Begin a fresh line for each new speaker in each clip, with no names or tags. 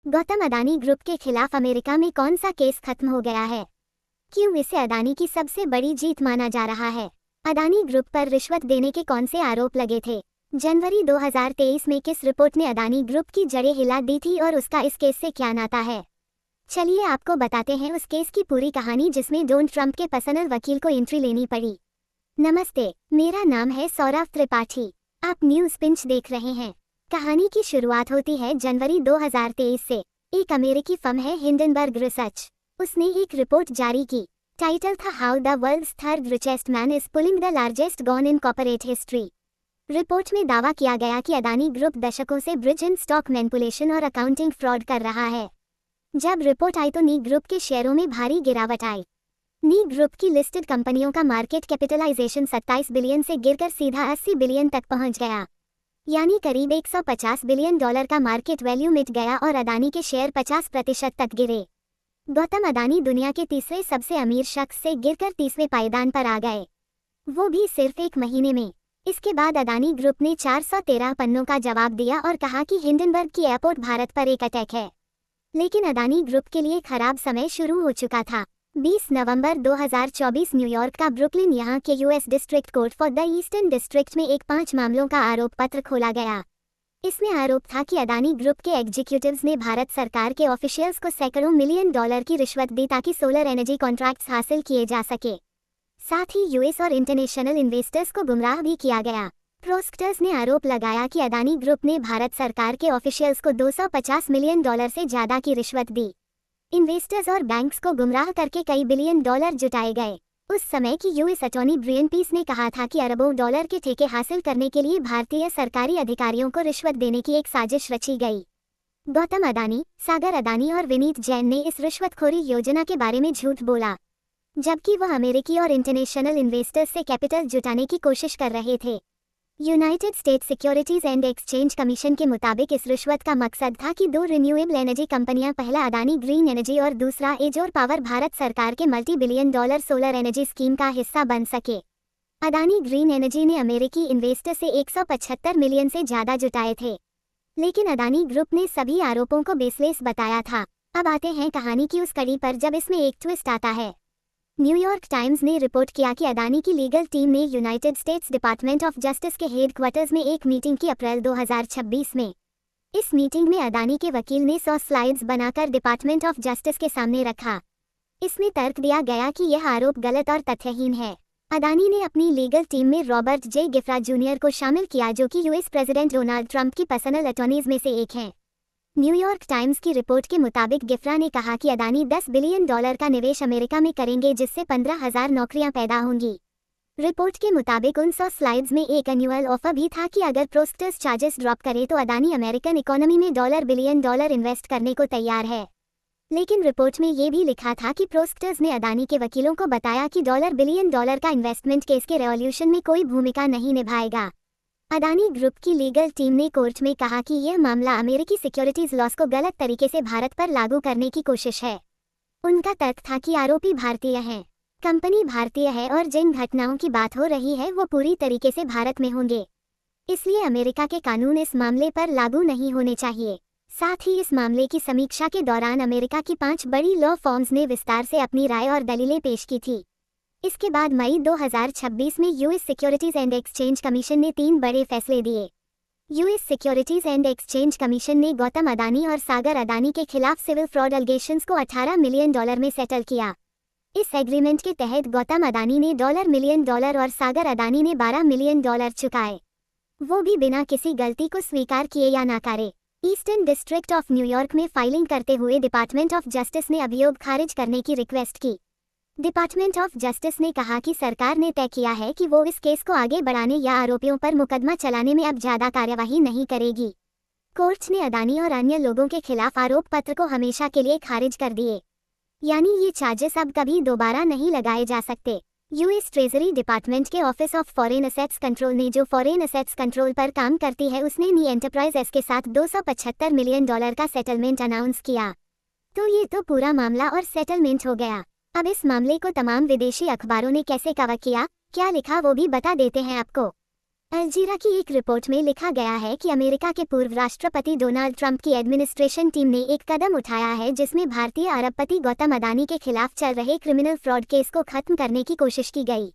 Gautam Adani group के खिलाफ America में कौन सा केस खत्म हो गया है? क्यों इसे अडानी की सबसे बड़ी जीत माना जा रहा है? अडानी ग्रुप पर रिश्वत देने के कौन से आरोप लगे थे? जनवरी 2023 में किस रिपोर्ट ने अडानी ग्रुप की जड़ें हिला दी थी और उसका इस केस से क्या नाता है? चलिए आपको बताते हैं उस केस की पूरी कहानी जिसमें डोनाल्ड ट्रंप के पर्सनल वकील को एंट्री लेनी पड़ी। नमस्ते, मेरा नाम है सौरभ त्रिपाठी। आप न्यूज़ पिंच देख रहे हैं। कहानी की शुरुआत होती है जनवरी 2023 से। एक अमेरिकी फर्म है हिंडनबर्ग रिसर्च। उसने एक रिपोर्ट जारी की। टाइटल था how the world's third richest man is pulling the largest con in corporate history. Report में दावा किया गया कि अडानी ग्रुप दशकों से ब्रिज इन स्टॉक मैनिपुलेशन और अकाउंटिंग फ्रॉड कर रहा है। जब रिपोर्ट आई तो नी ग्रुप के शेयरों में भारी गिरावट आई। नी ग्रुप की लिस्टेड कंपनियों का मार्केट कैपिटलाइजेशन 27 बिलियन से गिरकर सीधा 80 बिलियन तक पहुंच गया, यानी करीब 150 बिलियन डॉलर का मार्केट वैल्यू मिट गया और अडानी के शेयर 50% तक गिरे। गौतम अडानी दुनिया के तीसरे सबसे अमीर शख्स से गिरकर 30वें पायदान पर आ गए, वो भी सिर्फ एक महीने में। इसके बाद अडानी ग्रुप ने 413 पन्नों का जवाब दिया और कहा कि हिंडनबर्ग की एयरपोर्ट भारत पर एक अटैक है। लेकिन अडानी ग्रुप के लिए खराब समय शुरू हो चुका था। 20 नवंबर 2024 न्यूयॉर्क का ब्रुकलिन यहाँ के US district court for the eastern district में एक 5 मामलों का आरोप पत्र खोला गया। इसमें आरोप था कि अडानी ग्रुप के एग्जीक्यूटिव्स ने भारत सरकार के ऑफिशियल्स को सैकड़ों मिलियन डॉलर की रिश्वत दी ताकि सोलर एनर्जी कॉन्ट्रैक्ट्स हासिल किए जा सके। साथ ही यूएस और इंटरनेशनल इन्वेस्टर्स को गुमराह भी किया गया। प्रोसिक्यूटर्स ने आरोप लगाया कि अडानी ग्रुप ने भारत सरकार के ऑफिशियल्स को 250 मिलियन डॉलर से ज्यादा की रिश्वत दी। इन्वेस्टर्स और बैंक्स को गुमराह करके कई बिलियन डॉलर जुटाए गए। उस समय की यूएस अटॉर्नी ब्रियन पीस ने कहा था कि अरबों डॉलर के ठेके हासिल करने के लिए भारतीय सरकारी अधिकारियों को रिश्वत देने की एक साजिश रची गई। गौतम अडानी, सागर अडानी और विनीत जैन ने इस रिश्वतखोरी योजना के बारे में झूठ बोला, जबकि वह अमेरिकी और इंटरनेशनल इन्वेस्टर्स से कैपिटल जुटाने की कोशिश कर रहे थे। United states securities and exchange commission के मुताबिक इस रिश्वत का मकसद था कि 2 रिन्यूएबल एनर्जी कंपनियां, पहला अडानी ग्रीन एनर्जी और दूसरा एजोर पावर, भारत सरकार के multi billion dollar solar energy scheme का हिस्सा बन सके। अडानी ग्रीन एनर्जी ने अमेरिकी इन्वेस्टर से 175 मिलियन से ज्यादा जुटाए थे, लेकिन अडानी ग्रुप ने सभी आरोपों को बेसलेस बताया था। अब आते हैं कहानी की उस कड़ी पर जब इसमें एक ट्विस्ट आता है। न्यूयॉर्क टाइम्स ने रिपोर्ट किया कि अडानी की लीगल टीम ने United states department of justice के हेडक्वार्टर्स में एक मीटिंग की अप्रैल 2026 में। इस मीटिंग में अडानी के वकील ने 100 स्लाइड्स बनाकर डिपार्टमेंट ऑफ जस्टिस के सामने रखा। इसमें तर्क दिया गया कि यह आरोप गलत और तथ्यहीन है। अडानी ने अपनी लीगल टीम में रॉबर्ट जे गिफ्रा जूनियर को शामिल किया, जो कि यूएस प्रेसिडेंट डोनाल्ड ट्रंप की पर्सनल अटॉर्नीज में से एक हैं। न्यूयॉर्क टाइम्स की रिपोर्ट के मुताबिक गिफ्रा ने कहा कि अडानी 10 बिलियन डॉलर का निवेश अमेरिका में करेंगे, जिससे 15,000 नौकरियां पैदा होंगी। रिपोर्ट के मुताबिक उन 100 स्लाइड्स में एक एनुअल ऑफर भी था कि अगर प्रोस्पेक्टस चार्जेस ड्रॉप करे तो अडानी अमेरिकन इकोनॉमी में बिलियन डॉलर इन्वेस्ट करने को तैयार है। लेकिन रिपोर्ट में ये भी लिखा था कि प्रोस्पेक्टस ने अडानी के वकीलों को बताया कि बिलियन डॉलर का इन्वेस्टमेंट केस के रेवोल्यूशन में कोई भूमिका नहीं निभाएगा। अडानी ग्रुप की लीगल टीम ने कोर्ट में कहा कि यह मामला अमेरिकी सिक्योरिटीज लॉस को गलत तरीके से भारत पर लागू करने की कोशिश है। उनका तर्क था कि आरोपी भारतीय हैं, कंपनी भारतीय है और जिन घटनाओं की बात हो रही है वो पूरी तरीके से भारत में होंगे, इसलिए अमेरिका के कानून इस मामले पर लागू नहीं होने चाहिए। साथ ही इस मामले की समीक्षा के दौरान अमेरिका की 5 बड़ी लॉ फर्म्स ने विस्तार से अपनी राय और दलीलें पेश की थी। इसके बाद मई 2026 में US securities and exchange commission ने 3 बड़े फैसले दिए। US securities and exchange commission ने गौतम अडानी और सागर अडानी के खिलाफ सिविल फ्रॉड एलिगेशंस को 18 मिलियन डॉलर में सेटल किया। इस एग्रीमेंट के तहत गौतम अडानी ने मिलियन डॉलर और सागर अडानी ने 12 मिलियन डॉलर चुकाए, वो भी बिना किसी गलती को स्वीकार किए या नकारे। ईस्टर्न डिस्ट्रिक्ट ऑफ न्यूयॉर्क में फाइलिंग करते हुए डिपार्टमेंट ऑफ जस्टिस ने अभियोग खारिज करने की रिक्वेस्ट की। डिपार्टमेंट ऑफ जस्टिस ने कहा कि सरकार ने तय किया है कि वो इस केस को आगे बढ़ाने या आरोपियों पर मुकदमा चलाने में अब ज्यादा कार्यवाही नहीं करेगी। कोर्ट ने अडानी और अन्य लोगों के खिलाफ आरोप पत्र को हमेशा के लिए खारिज कर दिए, यानी ये चार्जेस अब कभी दोबारा नहीं लगाए जा सकते। यूएस ट्रेजरी डिपार्टमेंट के office of foreign assets control ने, जो फॉरेन असेट्स कंट्रोल पर काम करती है, उसने नी एंटरप्राइजेस के साथ 275 मिलियन डॉलर का सेटलमेंट अनाउंस किया। तो ये तो पूरा मामला और सेटलमेंट हो गया। अब इस मामले को तमाम विदेशी अखबारों ने कैसे कवर किया, क्या लिखा, वो भी बता देते हैं आपको। अलजीरा की एक रिपोर्ट में लिखा गया है कि अमेरिका के पूर्व राष्ट्रपति डोनाल्ड ट्रंप की एडमिनिस्ट्रेशन टीम ने एक कदम उठाया है जिसमें भारतीय अरबपति गौतम अडानी के खिलाफ चल रहे क्रिमिनल फ्रॉड केस को खत्म करने की कोशिश की गई।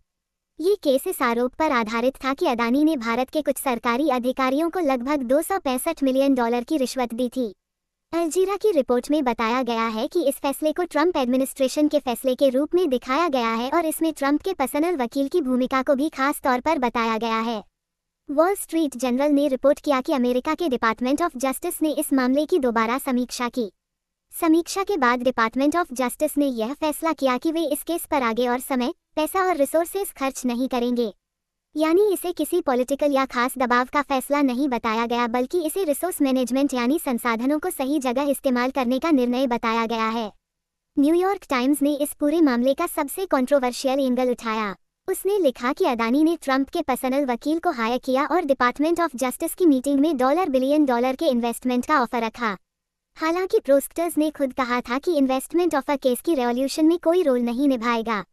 ये केस इस आरोप पर आधारित था कि अडानी ने भारत के कुछ सरकारी अधिकारियों को लगभग $265 मिलियन की रिश्वत दी थी। अलजीरा की रिपोर्ट में बताया गया है कि इस फैसले को ट्रंप एडमिनिस्ट्रेशन के फैसले के रूप में दिखाया गया है और इसमें ट्रंप के पर्सनल वकील की भूमिका को भी खास तौर पर बताया गया है। वॉल स्ट्रीट जर्नल ने रिपोर्ट किया कि अमेरिका के डिपार्टमेंट ऑफ जस्टिस ने इस मामले की दोबारा समीक्षा की। समीक्षा के बाद डिपार्टमेंट ऑफ जस्टिस ने यह फैसला किया कि वे इस केस पर आगे और समय, पैसा और रिसोर्सेज खर्च नहीं करेंगे। यानी इसे किसी पॉलिटिकल या खास दबाव का फैसला नहीं बताया गया, बल्कि इसे रिसोर्स मैनेजमेंट यानी संसाधनों को सही जगह इस्तेमाल करने का निर्णय बताया गया है। न्यूयॉर्क टाइम्स ने इस पूरे मामले का सबसे कंट्रोवर्शियल एंगल उठाया। उसने लिखा कि अडानी ने ट्रंप के पर्सनल वकील को हायर किया और डिपार्टमेंट ऑफ जस्टिस की मीटिंग में $1 बिलियन के इन्वेस्टमेंट का ऑफर रखा। हालांकि प्रोसेक्यूटर्स ने खुद कहा था कि इन्वेस्टमेंट ऑफर केस की रेवोल्यूशन में कोई रोल नहीं निभाएगा।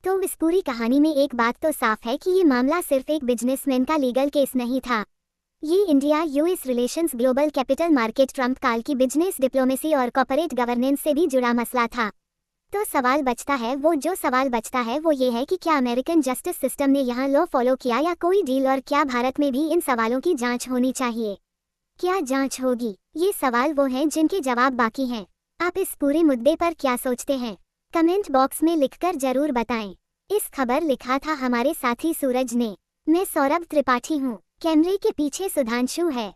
तो इस पूरी कहानी में एक बात तो साफ है कि ये मामला सिर्फ एक बिजनेसमैन का लीगल केस नहीं था। ये India US relations, global capital market, Trump काल की बिजनेस डिप्लोमेसी और कॉर्पोरेट गवर्नेंस से भी जुड़ा मसला था। तो सवाल बचता है वो ये है कि क्या अमेरिकन जस्टिस सिस्टम ने यहाँ लॉ फॉलो किया या कोई डील, और क्या भारत में भी इन सवालों की जांच होनी चाहिए? क्या जांच होगी? ये सवाल वो हैं जिनके जवाब बाकी हैं। आप इस पूरे मुद्दे पर क्या सोचते हैं? कमेंट बॉक्स में लिखकर जरूर बताएं। इस खबर लिखा था हमारे साथी सूरज ने। मैं सौरभ त्रिपाठी हूँ। कैमरे के पीछे सुधांशु है।